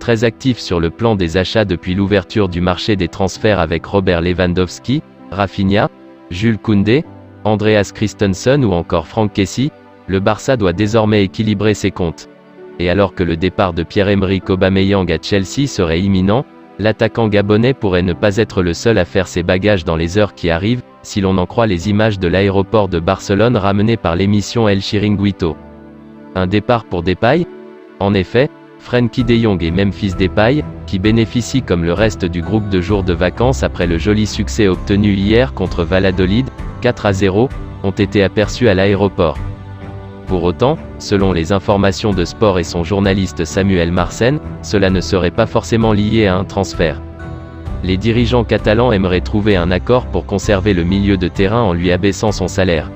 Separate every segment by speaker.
Speaker 1: très actif sur le plan des achats depuis l'ouverture du marché des transferts avec Robert Lewandowski, Rafinha, Jules Koundé, Andreas Christensen ou encore Franck Kessie, le Barça doit désormais équilibrer ses comptes. Et alors que le départ de Pierre-Emerick Aubameyang à Chelsea serait imminent, l'attaquant gabonais pourrait ne pas être le seul à faire ses bagages dans les heures qui arrivent, si l'on en croit les images de l'aéroport de Barcelone ramenées par l'émission El Chiringuito. Un départ pour Depay? En effet, Frenkie de Jong et Memphis Depay, qui bénéficient comme le reste du groupe de jours de vacances après le joli succès obtenu hier contre Valladolid, 4-0, ont été aperçus à l'aéroport. Pour autant, selon les informations de Sport et son journaliste Samuel Marcen, cela ne serait pas forcément lié à un transfert. Les dirigeants catalans aimeraient trouver un accord pour conserver le milieu de terrain en lui abaissant son salaire.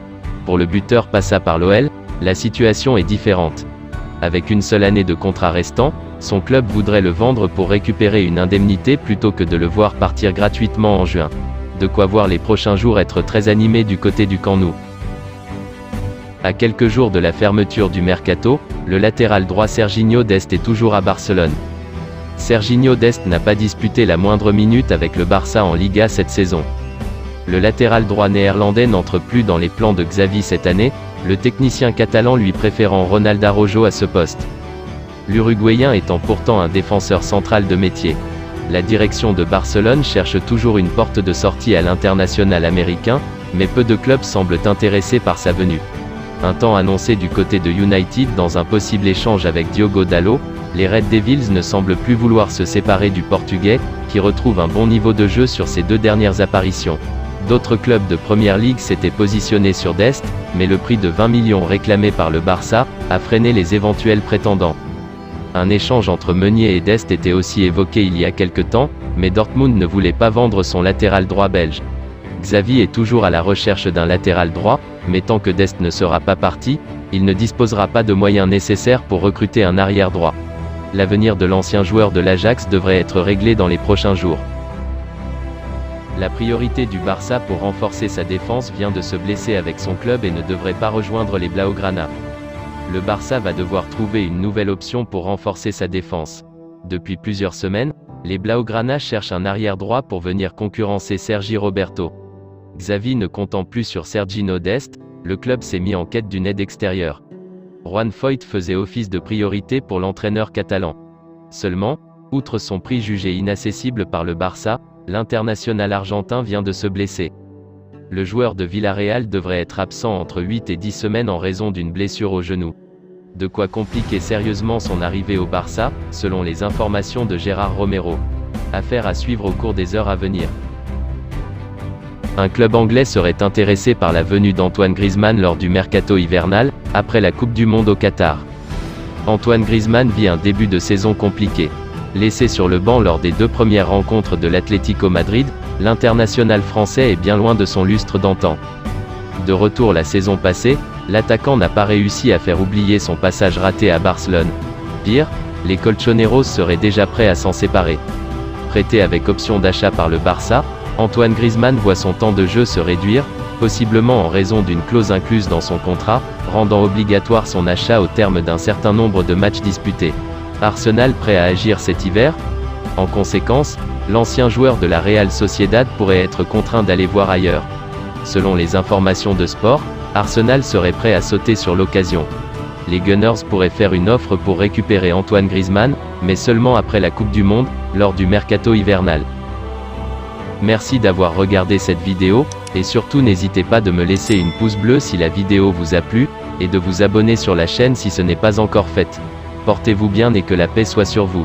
Speaker 1: Pour le buteur passé par l'OL, la situation est différente. Avec une seule année de contrat restant, son club voudrait le vendre pour récupérer une indemnité plutôt que de le voir partir gratuitement en juin. De quoi voir les prochains jours être très animés du côté du Camp Nou. À quelques jours de la fermeture du mercato, le latéral droit Serginho Dest est toujours à Barcelone. Serginho Dest n'a pas disputé la moindre minute avec le Barça en Liga cette saison. Le latéral droit néerlandais n'entre plus dans les plans de Xavi cette année, le technicien catalan lui préférant Ronald Araujo à ce poste. L'Uruguayen étant pourtant un défenseur central de métier. La direction de Barcelone cherche toujours une porte de sortie à l'international américain, mais peu de clubs semblent intéressés par sa venue. Un temps annoncé du côté de United dans un possible échange avec Diogo Dalot, les Red Devils ne semblent plus vouloir se séparer du Portugais, qui retrouve un bon niveau de jeu sur ses 2 dernières apparitions. D'autres clubs de Première Ligue s'étaient positionnés sur Dest, mais le prix de 20 millions réclamé par le Barça a freiné les éventuels prétendants. Un échange entre Meunier et Dest était aussi évoqué il y a quelque temps, mais Dortmund ne voulait pas vendre son latéral droit belge. Xavi est toujours à la recherche d'un latéral droit, mais tant que Dest ne sera pas parti, il ne disposera pas de moyens nécessaires pour recruter un arrière droit. L'avenir de l'ancien joueur de l'Ajax devrait être réglé dans les prochains jours. La priorité du Barça pour renforcer sa défense vient de se blesser avec son club et ne devrait pas rejoindre les Blaugrana. Le Barça va devoir trouver une nouvelle option pour renforcer sa défense. Depuis plusieurs semaines, les Blaugrana cherchent un arrière droit pour venir concurrencer Sergi Roberto. Xavi ne comptant plus sur Serginho Dest, le club s'est mis en quête d'une aide extérieure. Juan Foyth faisait office de priorité pour l'entraîneur catalan. Seulement, outre son prix jugé inaccessible par le Barça, l'international argentin vient de se blesser. Le joueur de Villarreal devrait être absent entre 8 et 10 semaines en raison d'une blessure au genou. De quoi compliquer sérieusement son arrivée au Barça, selon les informations de Gérard Romero. Affaire à suivre au cours des heures à venir. Un club anglais serait intéressé par la venue d'Antoine Griezmann lors du mercato hivernal, après la Coupe du Monde au Qatar. Antoine Griezmann vit un début de saison compliqué. Laissé sur le banc lors des 2 premières rencontres de l'Atlético Madrid, l'international français est bien loin de son lustre d'antan. De retour la saison passée, l'attaquant n'a pas réussi à faire oublier son passage raté à Barcelone. Pire, les Colchoneros seraient déjà prêts à s'en séparer. Prêté avec option d'achat par le Barça, Antoine Griezmann voit son temps de jeu se réduire, possiblement en raison d'une clause incluse dans son contrat, rendant obligatoire son achat au terme d'un certain nombre de matchs disputés. Arsenal prêt à agir cet hiver? En conséquence, l'ancien joueur de la Real Sociedad pourrait être contraint d'aller voir ailleurs. Selon les informations de Sport, Arsenal serait prêt à sauter sur l'occasion. Les Gunners pourraient faire une offre pour récupérer Antoine Griezmann, mais seulement après la Coupe du Monde, lors du mercato hivernal. Merci d'avoir regardé cette vidéo, et surtout n'hésitez pas de me laisser une pouce bleu si la vidéo vous a plu, et de vous abonner sur la chaîne si ce n'est pas encore fait. Portez-vous bien et que la paix soit sur vous.